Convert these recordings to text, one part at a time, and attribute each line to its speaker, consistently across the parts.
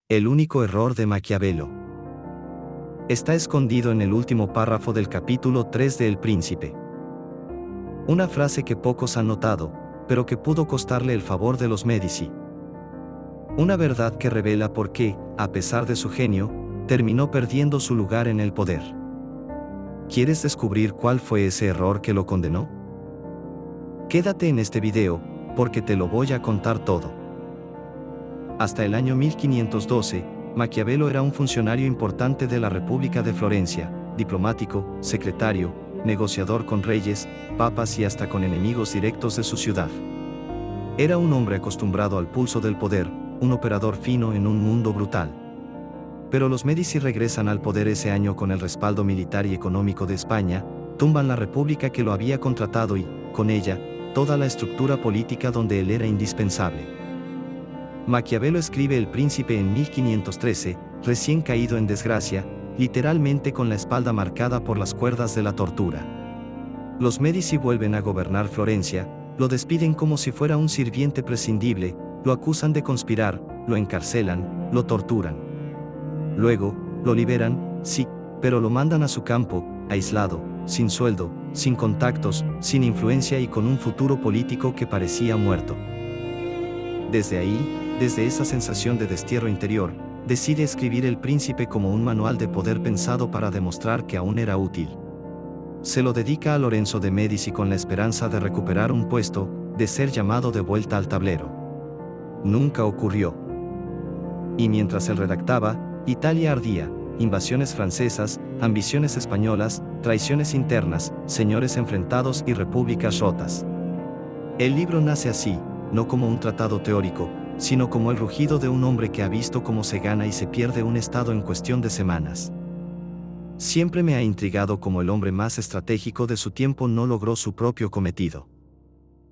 Speaker 1: El único error de Maquiavelo está escondido en el último párrafo del capítulo 3 de El Príncipe. Una frase que pocos han notado, pero que pudo costarle el favor de los Medici. Una verdad que revela por qué, a pesar de su genio, terminó perdiendo su lugar en el poder. ¿Quieres descubrir cuál fue ese error que lo condenó? Quédate en este video, porque te lo voy a contar todo. Hasta el año 1512, Maquiavelo era un funcionario importante de la República de Florencia, diplomático, secretario, negociador con reyes, papas y hasta con enemigos directos de su ciudad. Era un hombre acostumbrado al pulso del poder, un operador fino en un mundo brutal. Pero los Medici regresan al poder ese año con el respaldo militar y económico de España, tumban la república que lo había contratado y, con ella, toda la estructura política donde él era indispensable. Maquiavelo escribe El Príncipe en 1513, recién caído en desgracia, literalmente con la espalda marcada por las cuerdas de la tortura. Los Medici vuelven a gobernar Florencia, lo despiden como si fuera un sirviente prescindible, lo acusan de conspirar, lo encarcelan, lo torturan. Luego, lo liberan, sí, pero lo mandan a su campo, aislado, sin sueldo, sin contactos, sin influencia y con un futuro político que parecía muerto. Desde ahí, desde esa sensación de destierro interior, decide escribir El Príncipe como un manual de poder pensado para demostrar que aún era útil. Se lo dedica a Lorenzo de Medici con la esperanza de recuperar un puesto, de ser llamado de vuelta al tablero. Nunca ocurrió. Y mientras él redactaba, Italia ardía, invasiones francesas, ambiciones españolas, traiciones internas, señores enfrentados y repúblicas rotas. El libro nace así, no como un tratado teórico, sino como el rugido de un hombre que ha visto cómo se gana y se pierde un estado en cuestión de semanas. Siempre me ha intrigado cómo el hombre más estratégico de su tiempo no logró su propio cometido.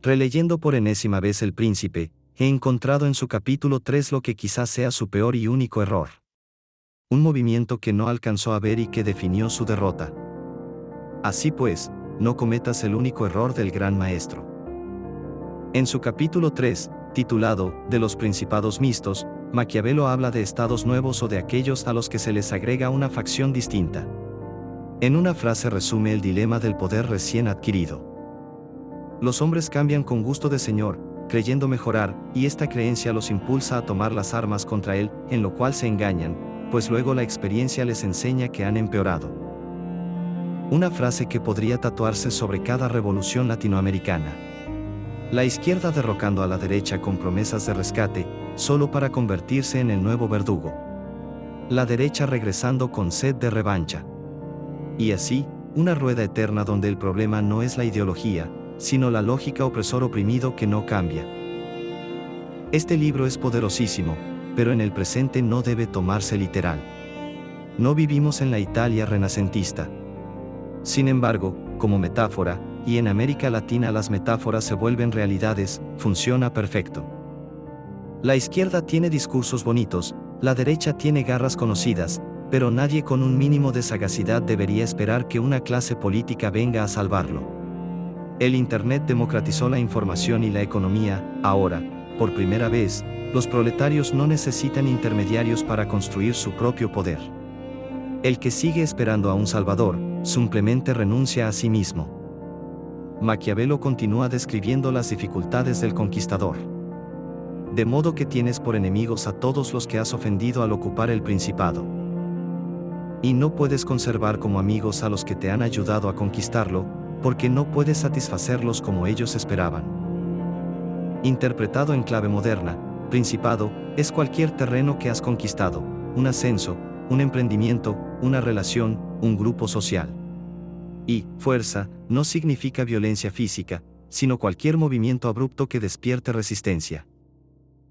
Speaker 1: Releyendo por enésima vez El Príncipe, he encontrado en su capítulo 3 lo que quizás sea su peor y único error. Un movimiento que no alcanzó a ver y que definió su derrota. Así pues, no cometas el único error del gran maestro. En su capítulo 3, titulado De los Principados Mixtos, Maquiavelo habla de estados nuevos o de aquellos a los que se les agrega una facción distinta. En una frase resume el dilema del poder recién adquirido. Los hombres cambian con gusto de señor, creyendo mejorar, y esta creencia los impulsa a tomar las armas contra él, en lo cual se engañan, pues luego la experiencia les enseña que han empeorado. Una frase que podría tatuarse sobre cada revolución latinoamericana. La izquierda derrocando a la derecha con promesas de rescate, solo para convertirse en el nuevo verdugo. La derecha regresando con sed de revancha. Y así, una rueda eterna donde el problema no es la ideología, sino la lógica opresor oprimido que no cambia. Este libro es poderosísimo, pero en el presente no debe tomarse literal. No vivimos en la Italia renacentista. Sin embargo, como metáfora, y en América Latina las metáforas se vuelven realidades, funciona perfecto. La izquierda tiene discursos bonitos, la derecha tiene garras conocidas, pero nadie con un mínimo de sagacidad debería esperar que una clase política venga a salvarlo. El Internet democratizó la información y la economía, ahora, por primera vez, los proletarios no necesitan intermediarios para construir su propio poder. El que sigue esperando a un salvador, simplemente renuncia a sí mismo. Maquiavelo continúa describiendo las dificultades del conquistador. De modo que tienes por enemigos a todos los que has ofendido al ocupar el principado. Y no puedes conservar como amigos a los que te han ayudado a conquistarlo, porque no puedes satisfacerlos como ellos esperaban. Interpretado en clave moderna, principado es cualquier terreno que has conquistado, un ascenso, un emprendimiento, una relación, un grupo social. Y, fuerza, no significa violencia física, sino cualquier movimiento abrupto que despierte resistencia.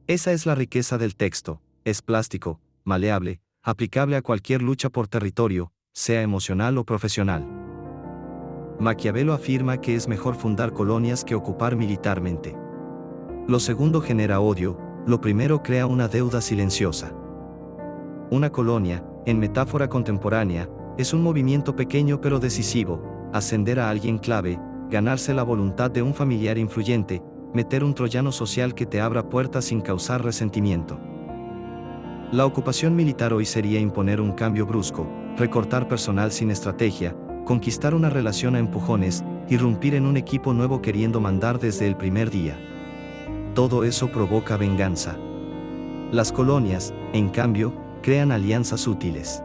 Speaker 1: Esa es la riqueza del texto, es plástico, maleable, aplicable a cualquier lucha por territorio, sea emocional o profesional. Maquiavelo afirma que es mejor fundar colonias que ocupar militarmente. Lo segundo genera odio, lo primero crea una deuda silenciosa. Una colonia, en metáfora contemporánea, es un movimiento pequeño pero decisivo, ascender a alguien clave, ganarse la voluntad de un familiar influyente, meter un troyano social que te abra puertas sin causar resentimiento. La ocupación militar hoy sería imponer un cambio brusco, recortar personal sin estrategia, conquistar una relación a empujones, irrumpir en un equipo nuevo queriendo mandar desde el primer día. Todo eso provoca venganza. Las colonias, en cambio, crean alianzas útiles.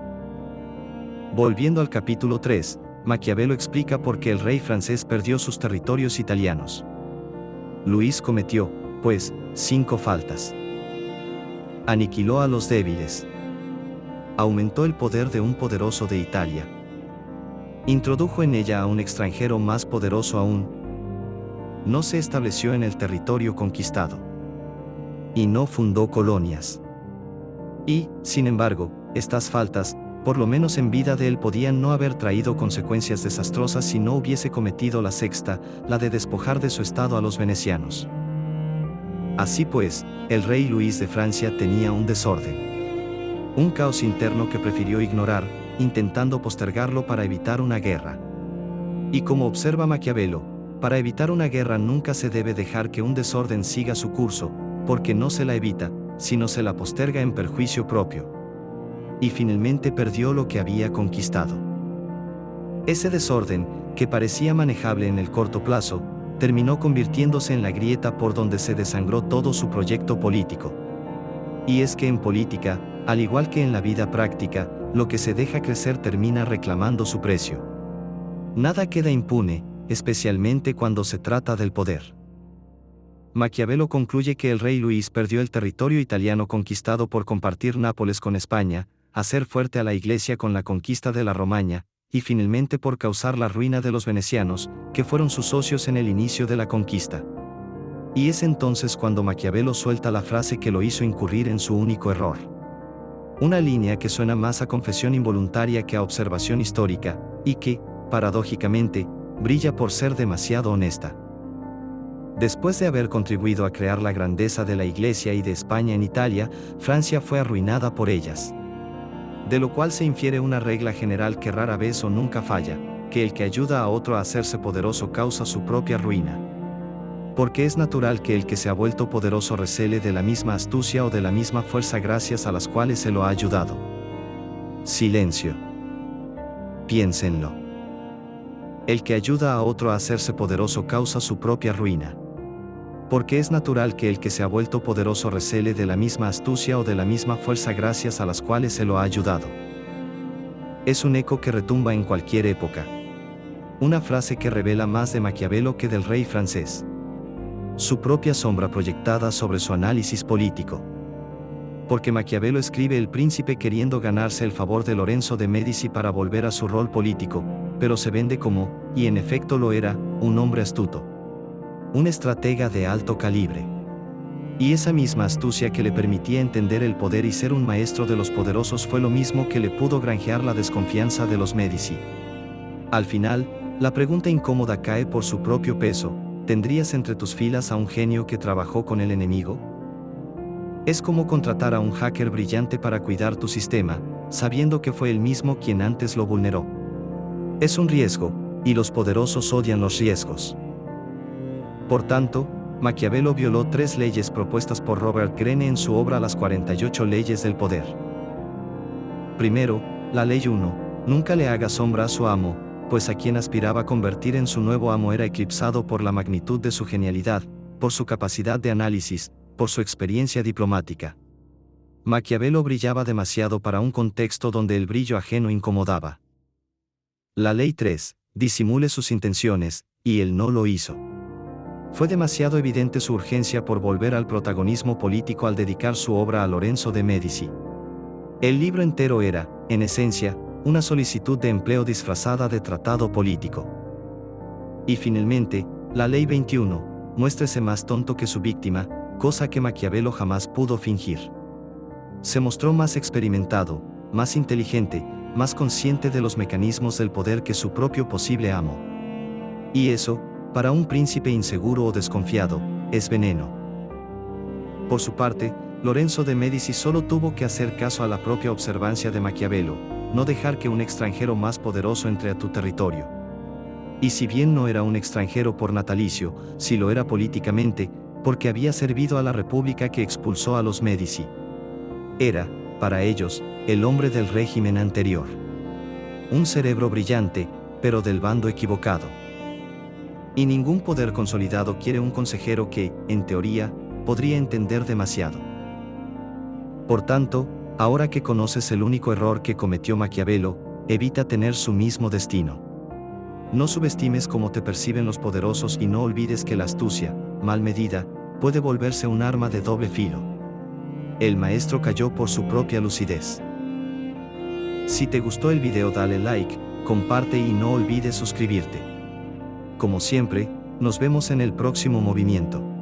Speaker 1: Volviendo al capítulo 3, Maquiavelo explica por qué el rey francés perdió sus territorios italianos. Luis cometió, pues, 5 faltas. Aniquiló a los débiles. Aumentó el poder de un poderoso de Italia. Introdujo en ella a un extranjero más poderoso aún. No se estableció en el territorio conquistado. Y no fundó colonias. Y, sin embargo, estas faltas, por lo menos en vida de él, podían no haber traído consecuencias desastrosas si no hubiese cometido la sexta, la de despojar de su estado a los venecianos. Así pues, el rey Luis de Francia tenía un desorden. Un caos interno que prefirió ignorar, intentando postergarlo para evitar una guerra. Y como observa Maquiavelo, para evitar una guerra nunca se debe dejar que un desorden siga su curso, porque no se la evita, sino se la posterga en perjuicio propio. Y finalmente perdió lo que había conquistado. Ese desorden, que parecía manejable en el corto plazo, terminó convirtiéndose en la grieta por donde se desangró todo su proyecto político. Y es que en política, al igual que en la vida práctica, lo que se deja crecer termina reclamando su precio. Nada queda impune, especialmente cuando se trata del poder. Maquiavelo concluye que el rey Luis perdió el territorio italiano conquistado por compartir Nápoles con España, hacer fuerte a la Iglesia con la conquista de la Romaña, y finalmente por causar la ruina de los venecianos, que fueron sus socios en el inicio de la conquista. Y es entonces cuando Maquiavelo suelta la frase que lo hizo incurrir en su único error. Una línea que suena más a confesión involuntaria que a observación histórica, y que, paradójicamente, brilla por ser demasiado honesta. Después de haber contribuido a crear la grandeza de la Iglesia y de España en Italia, Francia fue arruinada por ellas. De lo cual se infiere una regla general que rara vez o nunca falla, que el que ayuda a otro a hacerse poderoso causa su propia ruina. Porque es natural que el que se ha vuelto poderoso recele de la misma astucia o de la misma fuerza gracias a las cuales se lo ha ayudado. Silencio. Piénsenlo. El que ayuda a otro a hacerse poderoso causa su propia ruina. Porque es natural que el que se ha vuelto poderoso recele de la misma astucia o de la misma fuerza gracias a las cuales se lo ha ayudado. Es un eco que retumba en cualquier época. Una frase que revela más de Maquiavelo que del rey francés. Su propia sombra proyectada sobre su análisis político. Porque Maquiavelo escribe El Príncipe queriendo ganarse el favor de Lorenzo de Médici para volver a su rol político, pero se vende como, y en efecto lo era, un hombre astuto. Un estratega de alto calibre. Y esa misma astucia que le permitía entender el poder y ser un maestro de los poderosos fue lo mismo que le pudo granjear la desconfianza de los Médici. Al final, la pregunta incómoda cae por su propio peso: ¿tendrías entre tus filas a un genio que trabajó con el enemigo? Es como contratar a un hacker brillante para cuidar tu sistema, sabiendo que fue él mismo quien antes lo vulneró. Es un riesgo, y los poderosos odian los riesgos. Por tanto, Maquiavelo violó 3 leyes propuestas por Robert Greene en su obra Las 48 leyes del poder. Primero, la ley 1, nunca le haga sombra a su amo, pues a quien aspiraba a convertir en su nuevo amo era eclipsado por la magnitud de su genialidad, por su capacidad de análisis, por su experiencia diplomática. Maquiavelo brillaba demasiado para un contexto donde el brillo ajeno incomodaba. La ley 3, disimule sus intenciones, y él no lo hizo. Fue demasiado evidente su urgencia por volver al protagonismo político al dedicar su obra a Lorenzo de Médici. El libro entero era, en esencia, una solicitud de empleo disfrazada de tratado político. Y finalmente, la ley 21, muéstrese más tonto que su víctima, cosa que Maquiavelo jamás pudo fingir. Se mostró más experimentado, más inteligente, más consciente de los mecanismos del poder que su propio posible amo. Y eso, para un príncipe inseguro o desconfiado, es veneno. Por su parte, Lorenzo de Médici solo tuvo que hacer caso a la propia observancia de Maquiavelo, no dejar que un extranjero más poderoso entre a tu territorio. Y si bien no era un extranjero por natalicio, sí lo era políticamente, porque había servido a la república que expulsó a los Médici. Era, para ellos, el hombre del régimen anterior. Un cerebro brillante, pero del bando equivocado. Y ningún poder consolidado quiere un consejero que, en teoría, podría entender demasiado. Por tanto, ahora que conoces el único error que cometió Maquiavelo, evita tener su mismo destino. No subestimes cómo te perciben los poderosos y no olvides que la astucia, mal medida, puede volverse un arma de doble filo. El maestro cayó por su propia lucidez. Si te gustó el video dale like, comparte y no olvides suscribirte. Como siempre, nos vemos en el próximo movimiento.